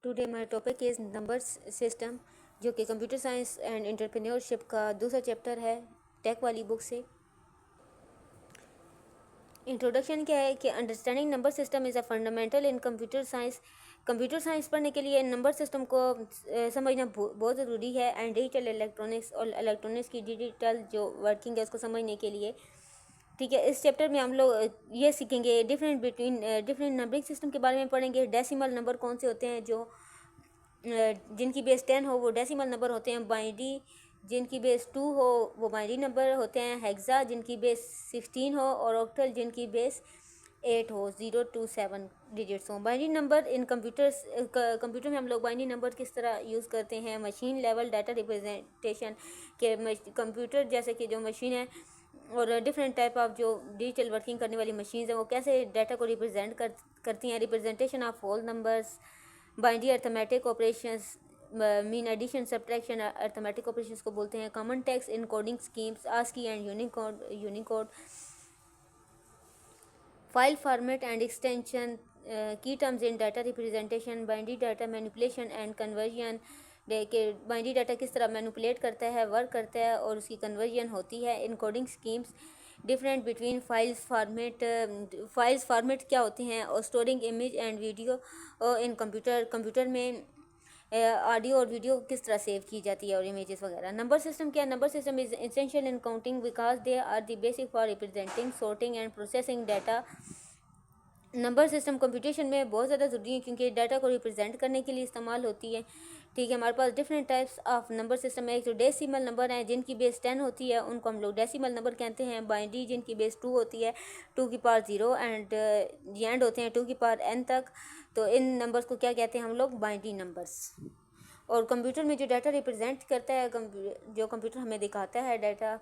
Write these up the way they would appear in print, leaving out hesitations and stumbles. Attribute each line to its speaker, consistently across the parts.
Speaker 1: Today my topic is number system, जो कि computer science and entrepreneurship का दूसरा चैप्टर है टेक वाली बुक से। इंट्रोडक्शन क्या है कि understanding number system is a fundamental in computer science. Computer science पढ़ने के लिए नंबर सिस्टम को समझना बहुत ज़रूरी है। एंड डिजिटल इलेक्ट्रॉनिक्स और इलेक्ट्रॉनिक्स की डिजिटल जो वर्किंग है उसको समझने के लिए, ठीक है। इस चैप्टर में हम लोग ये सीखेंगे डिफरेंट नंबरिंग सिस्टम के बारे में पढ़ेंगे। डेसिमल नंबर कौन से होते हैं जो जिनकी बेस 10 हो वो डेसिमल नंबर होते हैं। बाइनरी जिनकी बेस 2 हो वो बाइनरी नंबर होते हैं। हेक्सा जिनकी बेस 16 हो और ऑक्टल जिनकी बेस 8 हो, 0 to 7 डिजिट्स हो। बाइनरी नंबर इन कंप्यूटर में हम लोग बाइनरी नंबर किस तरह यूज़ करते हैं। मशीन लेवल डाटा रिप्रेजेंटेशन के कंप्यूटर जैसे कि जो मशीन है और डिफरेंट टाइप ऑफ जो डिजिटल वर्किंग करने वाली मशीन्स हैं वो कैसे डाटा को रिप्रेजेंट करती हैं। Representation of whole numbers, binary arithmetic operations, mean addition subtraction arithmetic operations को बोलते हैं। Common text encoding schemes, ASCII and Unicode, file format and extension, key terms in data representation, binary data manipulation and conversion, के binary data किस तरह manipulate करता है, work करता है और उसकी कन्वर्जन होती है। Encoding schemes, different between files format क्या होते हैं और storing image and video in computer में ऑडियो और वीडियो किस तरह सेव की जाती है और इमेजेस वगैरह। नंबर सिस्टम क्या है? Number system is essential in counting because they are the basic for representing, sorting and processing data. Number system computation में बहुत ज़्यादा ज़रूरी है क्योंकि डाटा को रिप्रेजेंट करने के लिए इस्तेमाल होती है, ठीक है। हमारे पास different types of number system है। एक तो डेसिमल नंबर हैं जिनकी बेस 10 होती है, उनको हम लोग डेसिमल नंबर कहते हैं। बाइनरी जिनकी बेस 2 होती है, 2 की पावर 0 एंड एंड होते हैं 2 की पावर n तक। तो इन नंबर्स को क्या कहते हैं हम लोग? Binary numbers. और कंप्यूटर में जो डाटा रिप्रेजेंट करता है, जो कंप्यूटर हमें दिखाता है डाटा,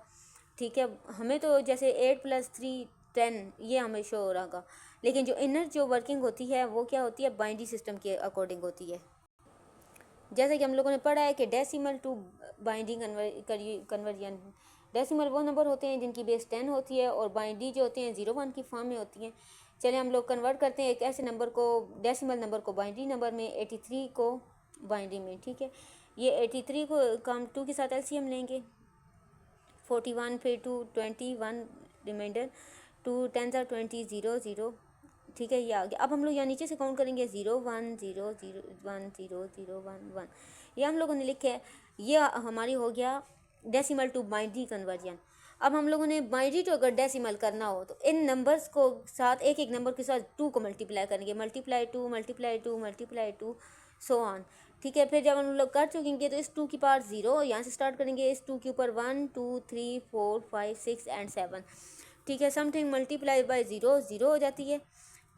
Speaker 1: ठीक है, हमें तो जैसे 8 + 3 10 ये हमें शो हो रहा, लेकिन जो इनर जो वर्किंग होती है वो क्या होती है? बाइनरी सिस्टम के अकॉर्डिंग होती है। जैसे कि हम लोगों ने पढ़ा है कि decimal to binary conversion, decimal वो नंबर होते हैं जिनकी बेस 10 होती है और बाइनरी जो होते हैं 0 1 की फॉर्म में होती हैं। चलिए हम लोग कन्वर्ट करते हैं एक ऐसे नंबर को, डेसिमल नंबर को बाइनरी नंबर में, 83 को बाइनरी में, ठीक है। ये 83 को हम 2 के साथ एलसीएम लेंगे, 41 फिर 2 21 रिमाइंडर 2 10 20 0 0, ठीक है। ये आ गया। अब हम लोग यहाँ नीचे से काउंट करेंगे 0 1 0 0 1 0 0 1 1, ये हम लोगों ने लिखे है। ये हमारी हो गया डेसिमल टू बाइनरी कन्वर्जन। अब हम लोगों ने बाइनरी टू अगर डेसिमल करना हो तो इन नंबर्स को साथ एक एक नंबर के साथ 2 को मल्टीप्लाई करेंगे, multiply two multiply two multiply two so on, ठीक है। फिर जब हम लोग कर चुकेंगे तो इस 2 की पावर 0 यहाँ से स्टार्ट करेंगे, इस 2 के ऊपर 1 2 3 4 5 6 एंड 7, ठीक है। समथिंग मल्टीप्लाई बाय 0 0 हो जाती है,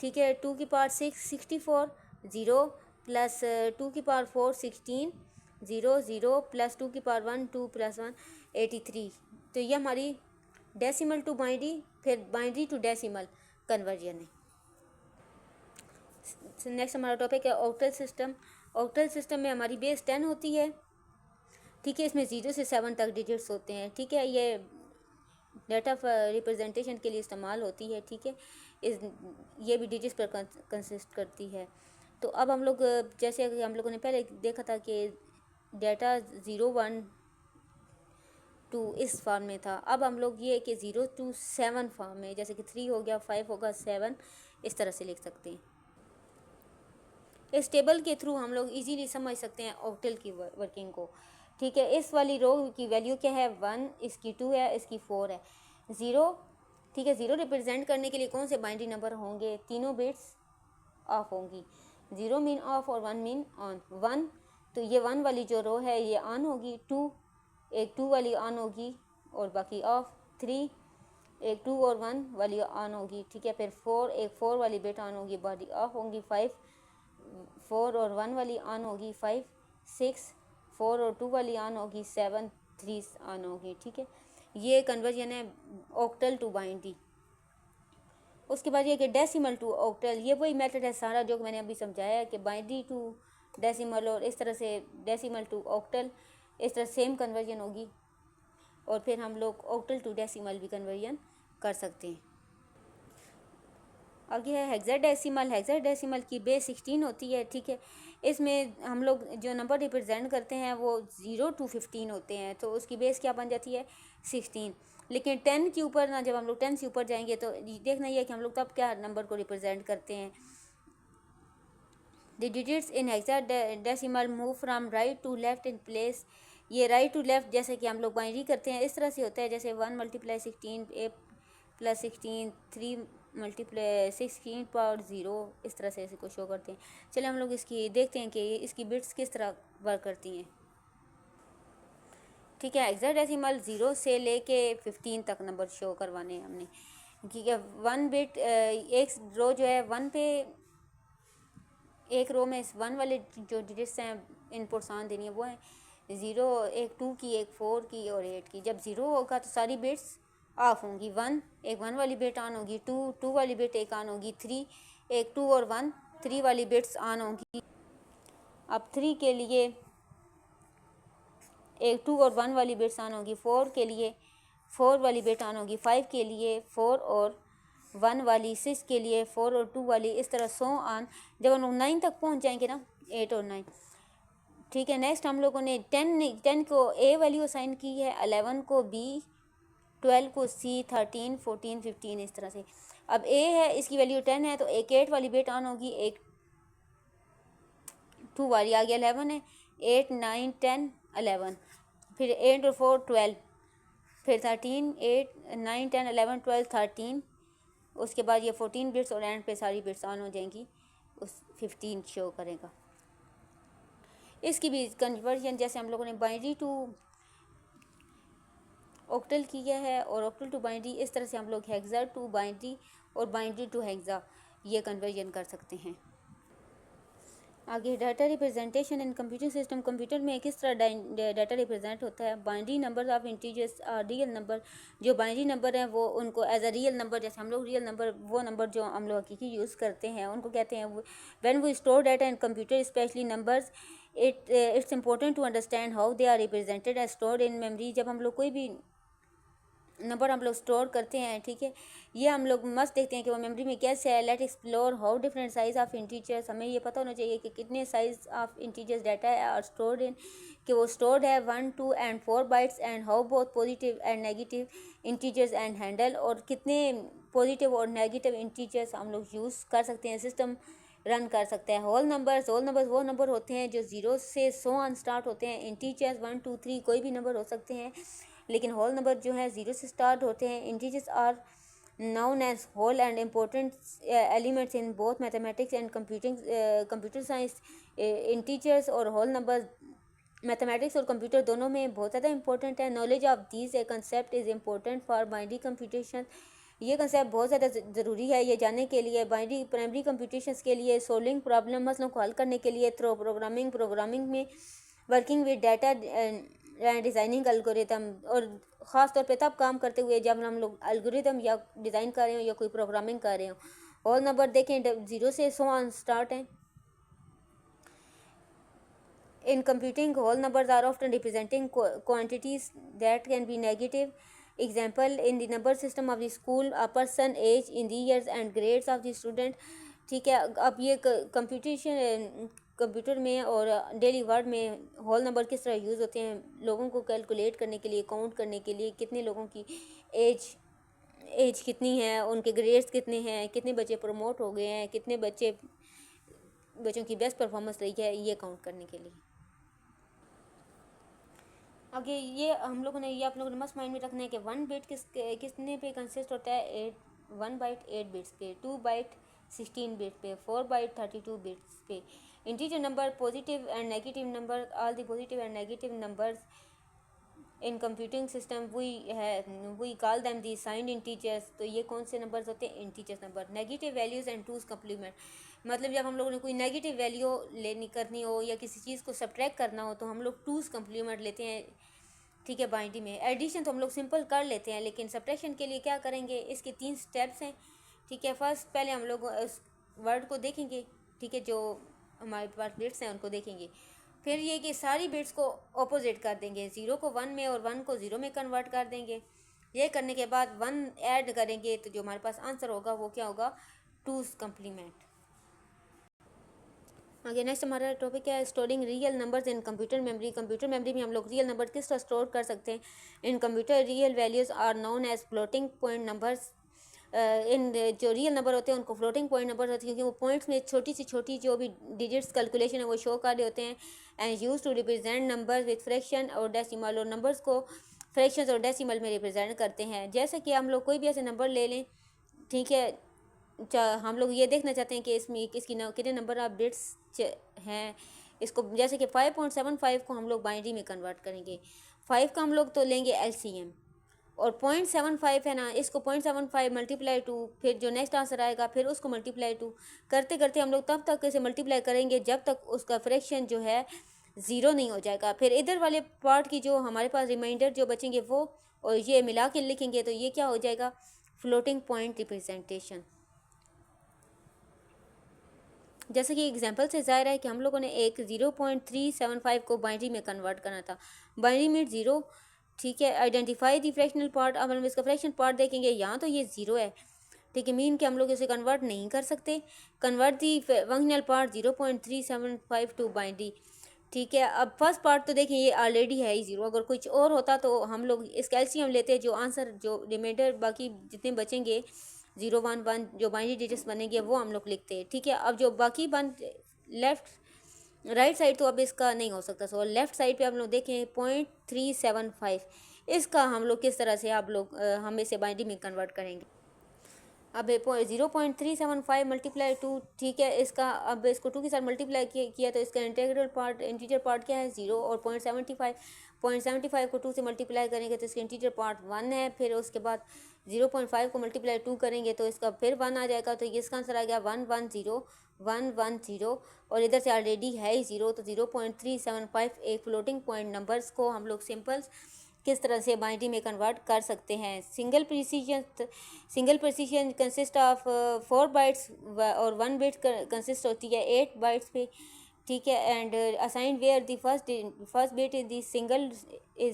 Speaker 1: ठीक है। 2 की पावर 6 64, 0 प्लस 2 की पावर 4 16, 0 0 प्लस 2 की पावर 1 2 + 1 83। तो ये हमारी डेसिमल टू बाइनरी, फिर बाइनरी टू डेसिमल कन्वर्जन है। नेक्स्ट हमारा टॉपिक है ऑक्टल सिस्टम। ऑक्टल सिस्टम में हमारी बेस 10 होती है, ठीक है। इसमें 0 से 7 तक डिजिट्स होते हैं, ठीक है। ये डाटा रिप्रेजेंटेशन के लिए इस्तेमाल होती है, ठीक है। ये भी डिजिट्स पर कंसिस्ट करती है। तो अब हम लोग जैसे हम लोगों ने पहले देखा था कि डाटा 0 1 2 इस फॉर्म में था। अब हम लोग ये कि 0 to 7 फॉर्म में, जैसे कि 3 हो गया, 5 होगा, 7 इस तरह से लिख सकते हैं। इस टेबल के थ्रू हम लोग इजीली समझ सकते हैं ऑक्टल की वर्किंग को, ठीक है। इस वाली रो की वैल्यू क्या है? 1, इसकी 2 है, इसकी 4 है, 0, ठीक है। 0 रिप्रेजेंट करने के लिए कौन से बाइनरी नंबर होंगे? तीनों बिट्स ऑफ होंगी, 0 मीन ऑफ और 1 मीन ऑन। 1 तो ये 1 वाली जो रो है ये ऑन होगी, 2 एक 2 वाली ऑन होगी और बाकी ऑफ, 3 एक 2 और 1 वाली ऑन होगी, ठीक है। फिर 4 एक 4 वाली बिट ऑन होगी, बॉडी ऑफ होंगी, 5 4 और 1 वाली ऑन होगी, 5 6 4 और 2 वाली ऑन होगी, 7 3 ऑन होगी, ठीक है। ये कन्वर्जन है ऑक्टल टू बाइनरी। उसके बाद ये कि डेसिमल टू ऑक्टल, ये वही मेथड है सारा जो मैंने अभी समझाया है कि बाइनरी टू डेसिमल और इस तरह से डेसिमल टू ऑक्टल, इस तरह सेम कन्वर्जन होगी। और फिर हम लोग ऑक्टल टू डेसिमल भी कन्वर्जन कर सकते हैं। आगे है हेक्साडेसिमल। हेक्साडेसिमल की बेस 16 होती है, ठीक है। इसमें हम लोग जो नंबर रिप्रेजेंट करते हैं वो 0 to 15 होते हैं, तो उसकी बेस क्या बन जाती है 16। लेकिन 10 के ऊपर ना, जब हम लोग 10 से ऊपर जाएंगे तो देखना ही है कि हम लोग तब क्या नंबर को रिप्रेजेंट करते हैं। The digits in hexadecimal move from right to left in place. ये राइट टू लेफ्ट जैसे कि हम लोग बाइनरी करते हैं इस तरह से होता है, जैसे 1 × 16 a + 16 3 × 16 पावर 0, इस तरह से इसको शो करते हैं। चलिए हम लोग इसकी देखते हैं कि इसकी बिट्स किस तरह वर्क करती हैं, ठीक है। हेक्साडेसिमल 0 से लेके 15 तक नंबर शो करवाने हैं हमने, ठीक है। 1 बिट एक रो जो है 1 पे, एक रो में 1 वाले जो डिजिट्स हैं इनपुट्स आन देनी है वो है 0, एक 2 की, एक 4 की और 8 की। जब 0 होगा तो सारी बिट्स ऑफ होंगी। 1 एक 1 वाली बिट ऑन होगी, 2 वाली बिट एक ऑन होगी, 3 एक 2 और 1 3 वाली बिट्स ऑन होगी। अब 3 के लिए एक 2 और 1 वाली बिट्स ऑन होगी, 4 के लिए 4 वाली बिट ऑन होगी, 5 के लिए 4 और 1 वाली, 6 के लिए 4 और 2 वाली, इस तरह सो ऑन। जब हम लोग 9 तक पहुंच जाएंगे ना, 8 और 9, ठीक है। नेक्स्ट हम लोगों ने 10 को ए वैल्यू असाइन की है, 11 को बी, 12 को सी, 13 14 15, इस तरह से। अब ए है, इसकी वैल्यू 10 है, तो एक 8 वाली बिट ऑन होगी, एक 2 वाली। आगे 11 है, 8 9 10 11, फिर 8 और 4 12, फिर 13 8 9 10 11 12 13, उसके बाद ये 14 बिट्स और एंड पे सारी बिट्स ऑन हो जाएंगी, उस 15 शो करेगा। इसकी भी कन्वर्जन जैसे हम लोगों ने बाइनरी टू ऑक्टल किया है और ऑक्टल टू बाइनरी, इस तरह से हम लोग हेक्सा टू बाइनरी और बाइनरी टू हेक्सा ये कन्वर्जन कर सकते हैं। आगे data representation in computer system. Computer में किस तरह डाटा रिप्रेजेंट होता है। Binary number of integers or real number. जो बाइनरी नंबर हैं वो उनको एज अ रियल नंबर, जैसे हम लोग रियल नंबर, वो नंबर जो हम लोग हकीकी यूज़ करते हैं उनको कहते हैं। When we store data in computer specially numbers, it's important to understand how they are represented as stored in memory. जब हम लोग कोई भी नंबर हम लोग स्टोर करते हैं, ठीक है, ये हम लोग मस्त देखते हैं कि वो मेमोरी में कैसे है। Let explore how different size of integers. हमें ये पता होना चाहिए कि कितने साइज ऑफ इंटीजर्स डाटा है और स्टोर्ड इन, कि वो स्टोर्ड है 1 2 and 4 bytes, and how both positive and negative integers and handle, और कितने पॉजिटिव और नेगेटिव इंटीजर्स हम लोग यूज़ कर सकते हैं, सिस्टम रन कर सकते हैं। होल नंबर्स वो नंबर होते हैं जो 0 से सो ऑन स्टार्ट होते हैं। इंटीजर्स 1 2 3 कोई भी नंबर हो सकते हैं, लेकिन होल नंबर जो है 0 से स्टार्ट होते हैं। Integers are known as whole and important elements in both mathematics and computer science. Integers और होल नंबर मैथमेटिक्स और कंप्यूटर दोनों में बहुत ज़्यादा इंपॉर्टेंट है। Knowledge of these A concept is important for binary computation. ये कंसेप्ट बहुत ज़्यादा ज़रूरी है ये जानने के लिए बाइनरी प्राइमरी कंप्यूटेशंस के लिए, सोल्विंग प्रॉब्लम मसलों को हल करने के लिए, थ्रो प्रोग्रामिंग में, working with data and designing algorithm, और ख़ास तौर पे तब काम करते हुए जब हम लोग एल्गोरिथम या डिज़ाइन कर रहे हो या कोई प्रोग्रामिंग कर रहे हो। होल नंबर देखें 0 से सो ऑन स्टार्ट हैं। In computing, whole numbers are often representing quantities that can be negative. Example, in the number system of the school, a person age in the years and grades of the student. ठीक है, अब ये computer में और daily word में whole number किस तरह use होते हैं लोगों को कैलकुलेट करने के लिए, काउंट करने के लिए, कितने लोगों की एज कितनी है, उनके ग्रेड्स कितने हैं, कितने बच्चे प्रमोट हो गए हैं, कितने बच्चों की बेस्ट परफॉर्मेंस रही है, ये काउंट करने के लिए। आगे ये हम लोगों ने, ये आप लोगों ने मस्ट माइंड में रखना है कि 1 बिट कितने पे कंसिस्ट होता है। 1 बाइट 8 बिट्स पे, 2 बाइट 16 बिट पे, 4 बाइट 32 बिट्स पे। Integer number, positive and negative number, all the positive and negative numbers in computing system we call them the signed integers. तो ये कौन से नंबर्स होते हैं, integers number. Negative values and two's complement, मतलब जब हम लोगों ने कोई नेगेटिव वैल्यू करनी हो या किसी चीज़ को सब्ट्रैक्ट करना हो तो हम लोग टूज कम्प्लीमेंट लेते हैं, ठीक है। बाइनरी में एडिशन तो हम लोग सिंपल कर लेते हैं, लेकिन सब्ट्रैक्शन के लिए क्या करेंगे, इसके 3 स्टेप्स हैं, ठीक है। फर्स्ट पहले हम लोग उस वर्ड को देखेंगे, ठीक है, जो हमारे पास बिट्स हैं उनको देखेंगे। फिर ये कि सारी बिट्स को ऑपोजिट कर देंगे, 0 को 1 में और 1 को 0 में कन्वर्ट कर देंगे। ये करने के बाद 1 ऐड करेंगे तो जो हमारे पास आंसर होगा वो क्या होगा, टूज कम्प्लीमेंट। आगे नेक्स्ट हमारा टॉपिक है storing real numbers in computer memory. Computer memory में हम लोग रियल नंबर किस तरह स्टोर कर सकते हैं। In computer real values are known as floating point numbers. इन जो रियल नंबर होते हैं उनको फ्लोटिंग पॉइंट नंबर होते हैं, क्योंकि वो पॉइंट्स में छोटी से छोटी जो भी डिजिट्स कैलकुलेशन है वो शो कर रहे होते हैं। And use to represent numbers with fraction और डेसिमल, और नंबर्स को फ्रैक्शंस और डेसिमल में रिप्रेजेंट करते हैं। जैसे कि हम लोग कोई भी ऐसे नंबर ले लें, ठीक है, हम लोग ये देखना चाहते हैं कि इसमें कितने नंबर ऑफ बिट्स हैं। इसको जैसे कि 5.75 को हम लोग बाइनरी में कन्वर्ट करेंगे। 5 का हम लोग तो लेंगे LCM, और 0.75 है ना, इसको 0.75 मल्टीप्लाई टू, फिर जो नेक्स्ट आंसर आएगा फिर उसको मल्टीप्लाई टू करते करते हम लोग तब तक इसे मल्टीप्लाई करेंगे जब तक उसका फ्रैक्शन जो है ज़ीरो नहीं हो जाएगा। फिर इधर वाले पार्ट की जो हमारे पास रिमाइंडर जो बचेंगे वो और ये मिला के लिखेंगे, तो ये क्या हो जाएगा, फ्लोटिंग पॉइंट रिप्रेजेंटेशन। जैसे कि एग्जांपल से ज़ाहिर है कि हम लोगों ने एक 0.375 को बाइनरी में कन्वर्ट करना था। बाइनरी में 0, ठीक है। आइडेंटिफाई दी फ्रैक्शनल पार्ट, अब हम इसका फ्रैक्शन पार्ट देखेंगे, यहाँ तो ये 0 है, ठीक है, मीन कि हम लोग इसे कन्वर्ट नहीं कर सकते। Convert the functional part 0.375 to binary, ठीक है। अब फर्स्ट पार्ट तो देखें ये ऑलरेडी है ही 0, अगर कुछ और होता तो हम लोग इसका LCM लेते, जो आंसर जो रिमाइंडर बाकी जितने बचेंगे 0 1 1 जो बाइनरी डिजिट्स बनेंगे वो हम लोग लिखते हैं, ठीक है। अब जो बाकी बन लेफ़्ट राइट साइड तो अब इसका नहीं हो सकता, सो लेफ़्ट साइड पे हम लोग देखें 0.375, इसका हम लोग किस तरह से आप लोग हम इसे बाइनरी में कन्वर्ट करेंगे। अब 0.375 मल्टीप्लाई टू, ठीक है, इसका अब इसको 2 के साथ मल्टीप्लाई किया तो इसका इंटीजर पार्ट क्या है 0, और 0.75 को 2 से मल्टीप्लाई करेंगे तो इसका इंटीजर पार्ट 1 है। फिर उसके बाद 0.5 को मल्टीप्लाई 2 करेंगे तो इसका फिर 1 आ जाएगा, तो इसका आंसर आ गया 110 और इधर से ऑलरेडी है ही 0, तो 0.375 एक फ्लोटिंग पॉइंट नंबर्स को हम लोग सिंपल किस तरह से बाइनरी में कन्वर्ट कर सकते हैं। Single precision consist of 4 bytes और 1 बिट कंसिस्ट होती है 8 बाइट्स पे, ठीक है। And assign where the first bit is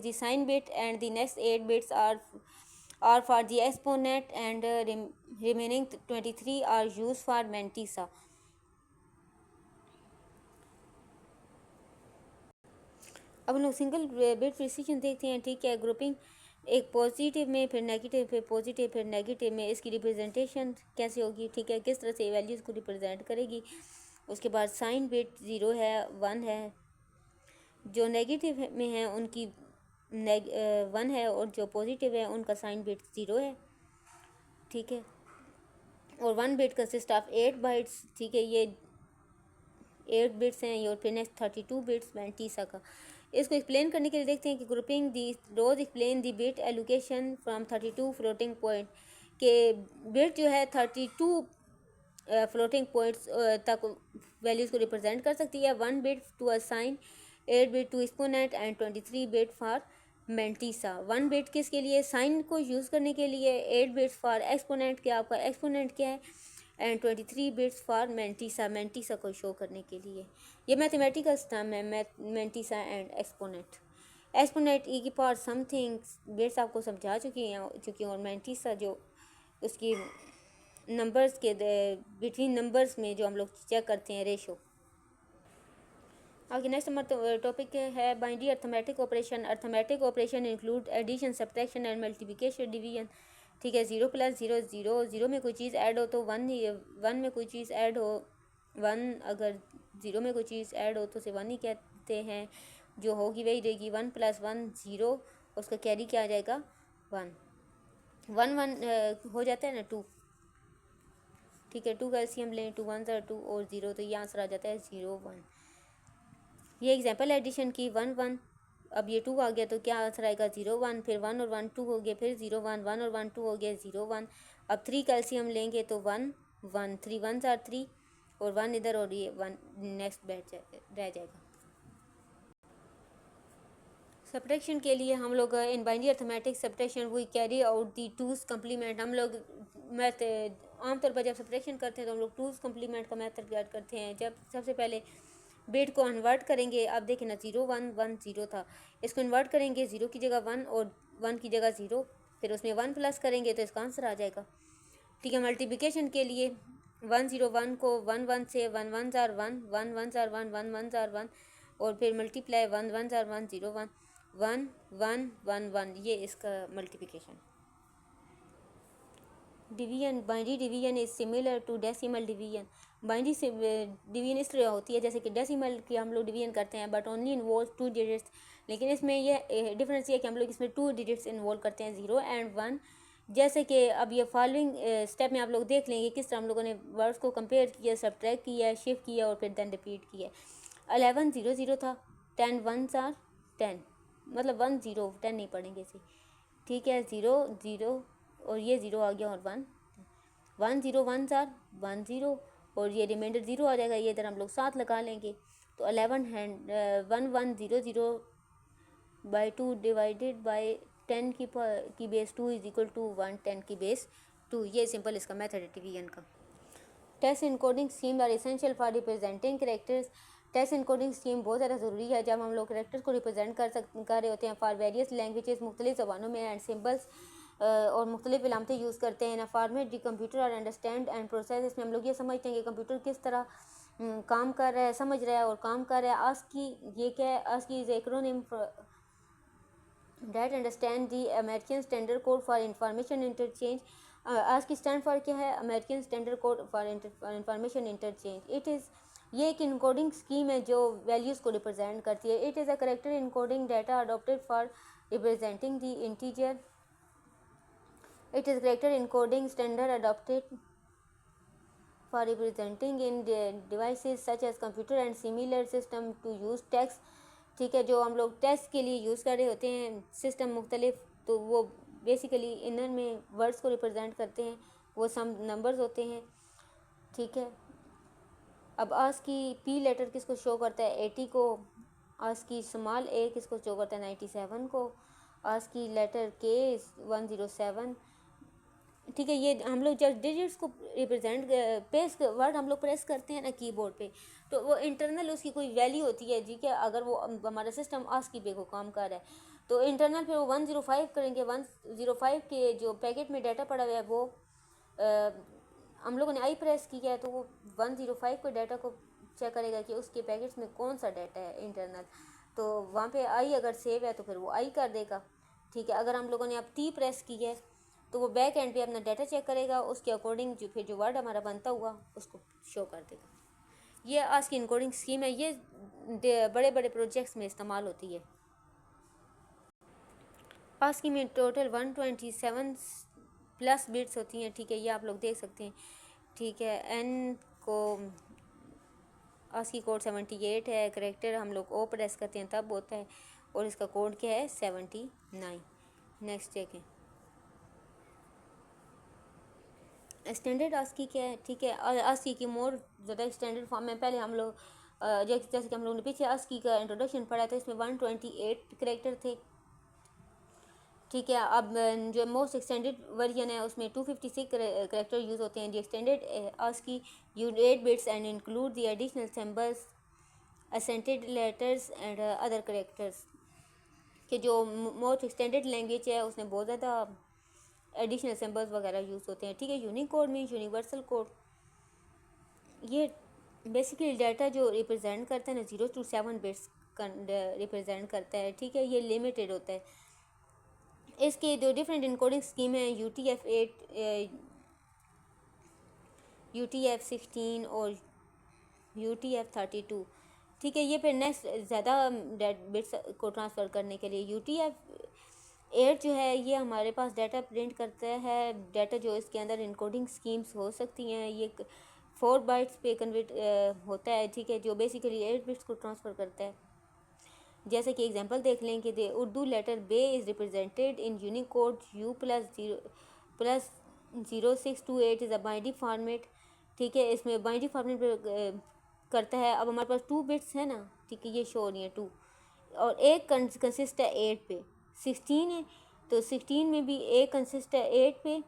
Speaker 1: the sign bit and the next 8 bits are for the exponent and remaining 23 are use for mantissa. अब लोग single bit precision देखते हैं, ठीक है। ग्रुपिंग एक पॉजिटिव में, फिर नेगेटिव, फिर पॉजिटिव, फिर नेगेटिव में, इसकी रिप्रेजेंटेशन कैसे होगी, ठीक है, किस तरह से वैल्यूज़ को रिप्रेजेंट करेगी। उसके बाद साइन बिट 0 है 1 है, जो नेगेटिव में है उनकी 1 है, और जो पॉजिटिव है उनका साइन बिट 0 है, ठीक है। और 1 बिट कंसिस्ट ऑफ 8 बाइट्स, ठीक है, ये 8 बिट्स हैं, और फिर नेक्स्ट 32 बिट्स मेंटिसा का। इसको एक्सप्लेन करने के लिए देखते हैं कि grouping the rows explain the bit allocation from 32 floating point, के बिट जो है 32 फ्लोटिंग पॉइंट्स तक वैल्यूज़ को रिप्रेजेंट कर सकती है। 1 bit to assign, 8 bit to exponent and 23 bit for mantissa. 1 bit किसके लिए, साइन को यूज़ करने के लिए, 8 बिट्स फॉर एक्सपोनेंट, के आपका एक्सपोनेंट क्या है, एंड 23 बिट्स फॉर मेंटिसा को शो करने के लिए। ये मैथमेटिकल टर्म है, मेंटिसा एंड एक्सपोनेंट ई की पावर समथिंग बिट्स आपको समझा चुकी हैं, और मेंटिसा जो उसकी नंबर्स के बिटवीन नंबर्स में जो हम लोग चेक करते हैं रेशो। आगे नेक्स्ट हमारा टॉपिक है binary arithmetic operation. Arithmetic operation include addition, subtraction and multiplication, division, ठीक है। 0 + 0 0, 0 में कोई चीज़ ऐड हो तो 1 में कोई चीज़ ऐड हो 1, अगर 0 में कोई चीज़ ऐड हो तो उसे 1 ही कहते हैं, जो होगी वही रहेगी। 1 + 1 0, उसका कैरी क्या आ जाएगा 1 1 1 हो जाता है ना 2, ठीक है। 2 का LCM लें, 2 1 2 और 0, तो ये आंसर आ जाता है 0 1। ये एग्जाम्पल एडिशन की 1 1, अब ये 2 आ गया तो क्या आंसर आएगा 0 1, फिर 1 और 1 2 हो गए, फिर 0 1 1 और 1 2 हो गया 0 1। अब 3 का LCM लेंगे तो 1 1, 3 1 3 और 1 इधर, और ये 1 नेक्स्ट रह जाएगा। सब्ट्रैक्शन के लिए हम लोग in binary arithmetic subtraction we carry out the two's complement. हम लोग मैथ आमतौर पर जब सब्ट्रैक्शन करते हैं तो हम लोग टूज कम्प्लीमेंट का मेथड ऐड करते हैं। जब सबसे पहले बिट को कन्वर्ट करेंगे, अब देखें ना 0 1 1 0 था, इसको कन्वर्ट करेंगे 0 की जगह 1 और 1 की जगह 0, फिर उसमें 1 प्लस करेंगे तो इसका आंसर आ जाएगा, ठीक है। मल्टीप्लिकेशन के लिए 101 को 11 से 11 आर 1, 11 आर 1, 11 आर 1 और फिर मल्टीप्लाई 11 आर 1, 01 1 1 1 1, ये इसका multiplication. Division, binary division is similar to decimal division. Binary से डिवीजन इस तरह होती है जैसे कि डेसिमल की हम लोग डिवीजन करते हैं, बट ओनली इन्वॉल्व 2 डिजिट्स। लेकिन इसमें ये डिफरेंस ये है कि हम लोग इसमें 2 डिजिट्स इन्वॉल्व करते हैं, 0 एंड 1। जैसे कि अब ये फॉलोइंग स्टेप में आप लोग देख लेंगे किस तरह हम लोगों ने वर्ड्स को कंपेयर किया, सब्ट्रैक्ट किया, शिफ्ट किया और फिर देन रिपीट किया। 11 0 0 था, 10 1s आर 10, मतलब 1 0 10 नहीं पढ़ेंगे इसे, ठीक है। 0 0 और ये 0 आ गया और 1 1 0 1s आर 1 0 और ये रिमाइंडर 0 आ जाएगा, ये इधर हम लोग साथ लगा लेंगे। तो 11 हैंड 1 1 0 0 बाई 2 डिवाइडेड बाई 10 की बेस 2 इज इक्वल टू 1 10 की बेस 2। ये सिंपल इसका मेथड है डिवीजन का। Text encoding scheme are essential for representing characters. Text encoding scheme बहुत ज़्यादा ज़रूरी है जब हम लोग कैरेक्टर्स को रिप्रेजेंट कर रहे होते हैं फॉर वेरियस लैंग्वेजेस, मुख्तलिफ ज़बानों में, एंड सिम्बल्स और मुख्तलिफ इलामतें यूज़ करते हैं। ना फॉर्मेट दी कंप्यूटर और अंडरस्टैंड एंड प्रोसेस। इसमें हम लोग ये समझते हैं कि कंप्यूटर किस तरह काम कर रहा है, समझ रहा है और काम कर रहा है। आस्की ये क्या है? ASCII is acronym that understand the American Standard Code for Information Interchange। ASCII stand for क्या है? American standard code for information interchange. It is ये एक इनकोडिंग स्कीम है जो वैल्यूज़ को रिप्रेजेंट करती है। It is a character encoding data adopted for representing the integer. It is character encoding standard adopted for representing in devices such as computer and similar system to use text। ठीक है, जो हम लोग text के लिए use कर रहे होते हैं सिस्टम मुख्तलिफ, तो वो बेसिकली इनर में वर्ड्स को रिप्रेजेंट करते हैं, वो सम नंबर्स होते हैं, ठीक है। अब आज की पी लेटर किसको शो करता है? 80 को। आज की स्मॉल ए किसको शो करता है? 97 को। आज की लेटर के 107, ठीक है। ये हम लोग जब डिजिट्स को रिप्रेजेंट प्रेस वर्ड हम लोग प्रेस करते हैं ना कीबोर्ड पे, तो वो इंटरनल उसकी कोई वैल्यू होती है, ठीक है। अगर वो हमारा सिस्टम आस्की पे को काम कर रहा है तो इंटरनल फिर वो 105 करेंगे। 105 के जो पैकेट में डाटा पड़ा हुआ है वो हम लोगों ने आई प्रेस किया है, तो वो 105 को डाटा को चेक करेगा कि उसके पैकेट्स में कौन सा डाटा है इंटरनल, तो वहाँ पे आई अगर सेव है तो फिर वो आई कर देगा, ठीक है। अगर हम लोगों ने अब टी प्रेस की है तो वो बैक एंड पे अपना डाटा चेक करेगा, उसके अकॉर्डिंग जो फिर जो वर्ड हमारा बनता हुआ उसको शो कर देगा। ये आज की इनकोडिंग स्कीम है, ये बड़े बड़े प्रोजेक्ट्स में इस्तेमाल होती है। आज की में टोटल 127 प्लस बिट्स होती हैं, ठीक है। ये आप लोग देख सकते हैं, ठीक है। एन को आज की कोड 78 है। करेक्टर हम लोग ओ प्रेस करते हैं तब होता है, और इसका कोड क्या है? 79। नेक्स्ट देखें, स्टैंडर्ड आस्की क्या है, ठीक है। आस्की की मोर ज़्यादा स्टैंडर्ड फॉर्म में पहले हम लोग जैसे कि हम लोगों ने पीछे आस्की का इंट्रोडक्शन पढ़ा था, इसमें 128 करेक्टर थे, ठीक है। अब जो मोस्ट एक्सटेंडेड वर्जन है उसमें 256 करेक्टर यूज़ होते हैं। The extended ASCII use 8 bits and include the additional symbols, accented letters and other characters. कि जो मोस्ट एक्सटेंडेड लैंग्वेज है उसमें बहुत ज़्यादा एडिशनल सिंबल्स वगैरह यूज़ होते हैं, ठीक है। यूनिकोड में यूनिवर्सल कोड, ये बेसिकली डाटा जो रिप्रेजेंट करता है ना 0 to 7 बिट्स रिप्रेजेंट करता है, ठीक है। ये लिमिटेड होता है। इसके जो डिफरेंट इनकोडिंग स्कीम है UTF-8, UTF-16 और UTF-32, ठीक है। ये फिर नेक्स्ट ज़्यादा बिट्स को ट्रांसफ़र करने के लिए UTF-8 जो है ये हमारे पास डाटा प्रिंट करता है, डाटा जो इसके अंदर इनकोडिंग स्कीम्स हो सकती हैं, ये 4 बाइट्स पे कन्वर्ट होता है, ठीक है, जो बेसिकली 8 बिट्स को ट्रांसफ़र करता है। जैसे कि एग्जांपल देख लें कि द उर्दू लेटर बे is represented in Unicode U+0 + 0628 is a binary format, ठीक है। इसमें बाइनरी फॉर्मेट करता है। अब हमारे पास 2 बिट्स है ना, ठीक है, ये शो हो रही है 2, और एक कंसिस्ट है 8 पे, 16 है तो 16 में भी एक कंसिस्ट है 8 पे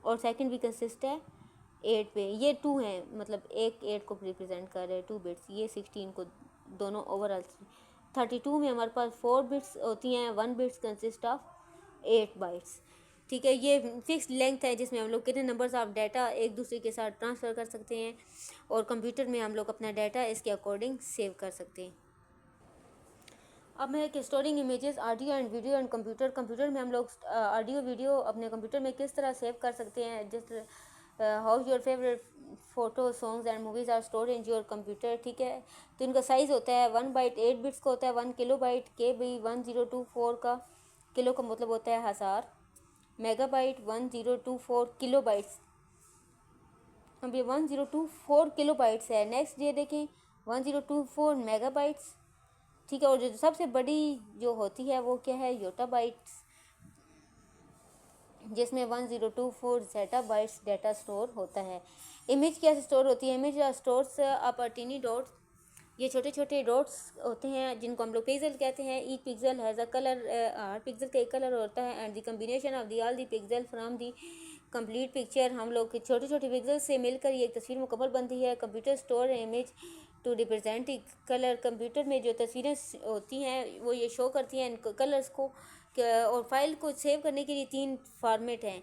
Speaker 1: और सेकंड भी कंसिस्ट है 8 पे। ये 2 हैं, मतलब एक 8 को रिप्रेजेंट कर रहे हैं 2 बिट्स, ये 16 को, दोनों ओवरऑल 32 में हमारे पास 4 बिट्स होती हैं, 1 बिट्स कंसिस्ट ऑफ 8 बाइट्स, ठीक है, ये फिक्स लेंथ है जिसमें हम लोग कितने नंबर्स ऑफ डाटा एक दूसरे के साथ ट्रांसफ़र कर सकते हैं, और कंप्यूटर में हम लोग अपना डाटा इसके अकॉर्डिंग सेव कर सकते हैं। अब है कि storing images audio and video and computer में हम लोग ऑडियो वीडियो अपने कंप्यूटर में किस तरह सेव कर सकते हैं, जिस how your favourite photo songs and movies are store in your computer. ठीक है, तो इनका साइज़ होता है 1 बाइट 8 बिट्स का होता है, 1 किलो बाइट के बी 1024 का, किलो का मतलब होता है 1000, मेगाबाइट 1024 किलो बाइट्स। अब ये 1024 किलो बाइट्स है। नेक्स्ट ये देखें 1024 मेगाबाइट्स। ठीक है, और जो सबसे बड़ी जो होती है वो क्या है, योटाबाइट्स, जिसमें 1024 ज़ेटाबाइट्स डाटा स्टोर होता है। इमेज कैसे स्टोर होती है, image stores up tiny dots, ये छोटे छोटे डॉट्स होते हैं जिनको हम लोग पिक्सल कहते हैं। Each pixel has a colour, her pixel का एक कलर होता है, and the combination of the all the pixel from the complete picture, हम लोग के छोटे छोटे पिक्सल से मिलकर ये एक तस्वीर मुकम्मल बनती है। Computer store image to represent colour, computer में जो तस्वीरें होती हैं वो ये शो करती हैं इन कलर्स को। और फाइल को सेव करने के लिए 3 फॉर्मेट हैं,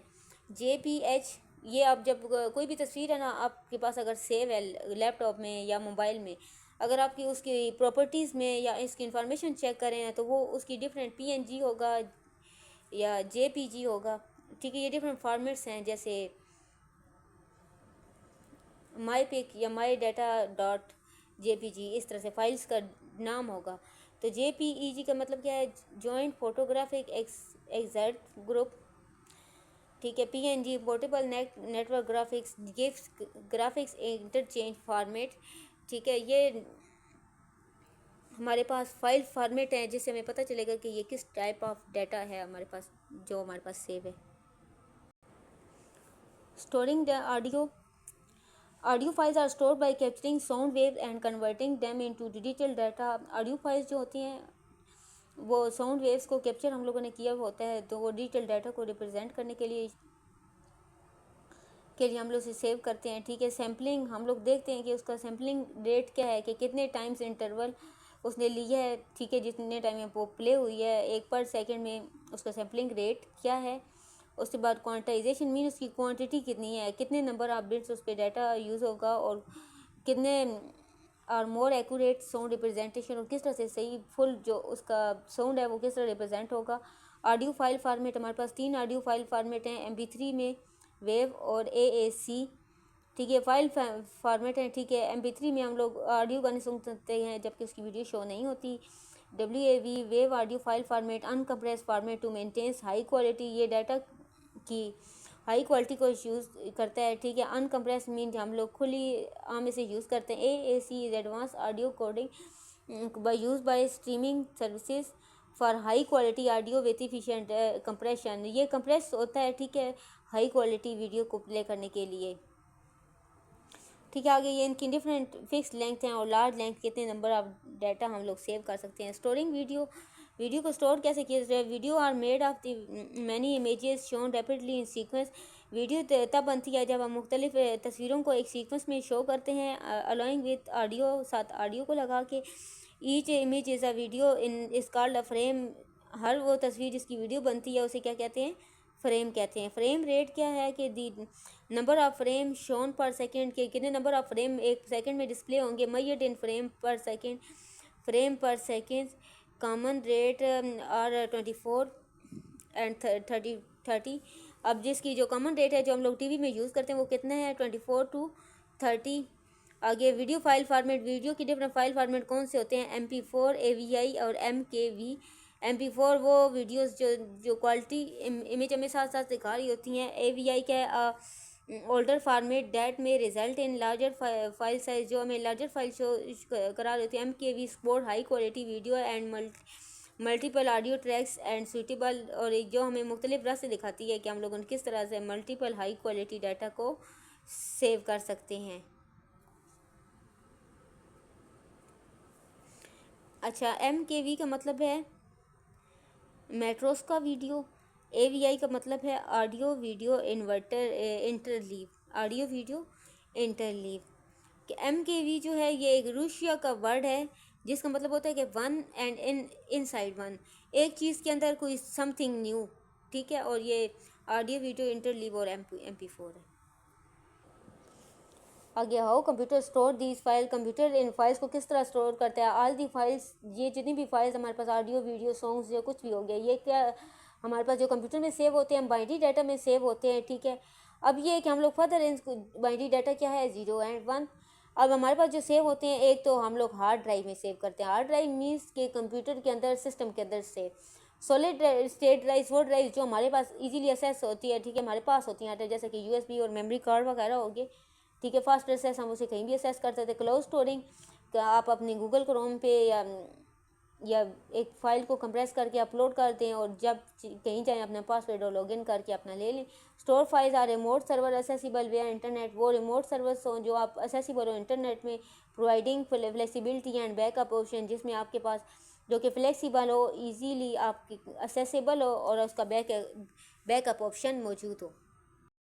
Speaker 1: JPEG। ये आप जब कोई भी तस्वीर है ना आपके पास अगर सेव है लैपटॉप में या मोबाइल में, अगर आपकी उसकी प्रॉपर्टीज़ में या इसकी इंफॉर्मेशन चेक करें तो वो उसकी डिफरेंट PNG होगा या JPG होगा। ठीक है, ये डिफरेंट फॉर्मेट्स हैं, जैसे माई पिक या माई डाटा डॉट JPG, इस तरह से फाइल्स का नाम होगा। तो JPEG का मतलब क्या है, जॉइंट फोटोग्राफिक एक्सैक्ट ग्रुप। ठीक है, PNG portable network graphics gives graphics interchange format. ठीक है, ये हमारे पास फाइल फॉर्मेट है जिससे हमें पता चलेगा कि ये किस टाइप ऑफ डाटा है हमारे पास, जो हमारे पास सेव है। Storing the audio files are stored by capturing sound wave and converting them into digital data. Audio files जो होती हैं वो साउंड वेव्स को कैप्चर हम लोगों ने किया होता है, तो वो डिजिटल डाटा को रिप्रेजेंट करने के लिए हम लोग उसे सेव करते हैं। ठीक है, सैम्पलिंग हम लोग देखते हैं कि उसका सैम्पलिंग रेट क्या है, कि कितने टाइम्स इंटरवल उसने लिया है। ठीक है, जितने टाइम में वो प्ले हुई है 1 पर सेकेंड में उसका सैम्पलिंग रेट क्या है। उसके बाद क्वांटाइजेशन मीन उसकी क्वांटिटी कितनी है, कितने नंबर ऑफ बिट्स उस पर डाटा यूज़ होगा, और कितने और मोर एक्यूरेट साउंड रिप्रेजेंटेशन, और किस तरह से सही फुल जो उसका साउंड है वो किस तरह रिप्रेजेंट होगा। ऑडियो फाइल फॉर्मेट हमारे पास 3 ऑडियो फाइल फॉर्मेट हैं, MP3 में, वेव और AAC। ठीक है, फाइल फॉर्मेट है। ठीक है, MP3 में हम लोग ऑडियो गाने सुन सकते हैं जबकि उसकी वीडियो शो नहीं होती। WAV wave audio file format uncompressed format to maintains high quality, ये डाटा की हाई क्वालिटी को यूज़ करता है। ठीक है, अनकम्प्रेस मीन हम लोग खुली आम इसे यूज़ करते हैं। AAC is advance audio coding by use by streaming services for high quality audio with efficient compression, ये कंप्रेस होता है। ठीक है, हाई क्वालिटी वीडियो को प्ले करने के लिए। ठीक है, आगे ये इनकी डिफरेंट फिक्स लेंथ हैं और लार्ज लेंथ कितने नंबर ऑफ डाटा हम लोग सेव कर सकते हैं। स्टोरिंग वीडियो को स्टोर कैसे किया जाए। Video are made of the many images shown rapidly in sequence, video तब बनती है जब हम मुख्तलिफ तस्वीरों को एक सीक्वेंस में शो करते हैं अलाइंग विद ऑडियो, साथ ऑडियो को लगा के। Each image is a video in is called a frame, हर वो तस्वीर जिसकी वीडियो बनती है उसे क्या कहते हैं, फ्रेम कहते हैं। फ्रेम रेट क्या है कि the number of frame shown पर सेकेंड, के कितने नंबर ऑफ फ्रेम एक सेकेंड में डिस्प्ले होंगे, मैयड इन फ्रेम पर सेकेंड। कॉमन रेट और 24 एंड 30। अब जिसकी जो कॉमन रेट है जो हम लोग टीवी में यूज़ करते हैं वो कितना है, 24 to 30। आगे वीडियो फाइल फॉर्मेट, वीडियो की डिफरेंट फाइल फॉर्मेट कौन से होते हैं, MP4, AVI और MKV। MP4 वो वीडियोस जो क्वालिटी इमेज हमें साथ साथ दिखा रही होती हैं। AVI क्या है, ओल्डर फॉर्मेट डैट में result in larger file size, जो हमें लार्जर फाइल शो करा रही होती है। MKV support high quality video and multiple audio tracks and suitable, और जो हमें मुख्तलिफ रास्ते दिखाती है कि हम लोग किस तरह से मल्टीपल हाई क्वालिटी डाटा को सेव कर सकते हैं। अच्छा, MKV का मतलब है मेट्रोस का वीडियो। AVI का मतलब है audio video interleave, audio video interleave. कि MKV जो है ये एक रूसिया का वर्ड है जिसका मतलब होता है कि वन एंड इनसाइड वन, एक चीज़ के अंदर कोई समथिंग न्यू। ठीक है, और ये ऑडियो वीडियो इंटरलीव और MP4 है। आगे how computer store these file, computer in files को किस तरह स्टोर करता है। ऑल दी फाइल्स, ये जितनी भी फाइल्स हमारे पास ऑडियो वीडियो सॉन्ग्स या कुछ भी हो गया, ये क्या हमारे पास जो कंप्यूटर में सेव होते हैं बाइनरी डाटा में सेव होते हैं, ठीक है। अब ये है कि हम लोग फर्दर इनको बाइनरी डाटा क्या है 0 and 1। अब हमारे पास जो सेव होते हैं, एक तो हम लोग हार्ड ड्राइव में सेव करते हैं। हार्ड ड्राइव मीन्स के कंप्यूटर के अंदर सिस्टम के अंदर सेव। सॉलिड स्टेट ड्राइव वो ड्राइव जो हमारे पास इजीली एक्सेस होती है, ठीक है, हमारे पास होती हैं, जैसे कि USB और मेमोरी कार्ड वगैरह हो गए, ठीक है। फास्ट एक्सेस हम उसे कहीं भी एक्सेस कर सकते हैं। क्लाउड स्टोरिंग आप अपने गूगल क्रोम पे या एक फ़ाइल को कंप्रेस करके अपलोड कर दें और जब कहीं जाएं अपना पासवर्ड और लॉगिन करके अपना ले लें। Store files are remote server accessible via internet, वो रिमोट सर्वर्स हों जो आप असेसिबल हो इंटरनेट में, providing flexibility and backup option, जिसमें आपके पास जो कि फ्लेक्सिबल हो, इजीली आपकी असेसिबल हो और उसका बैकअप ऑप्शन मौजूद हो।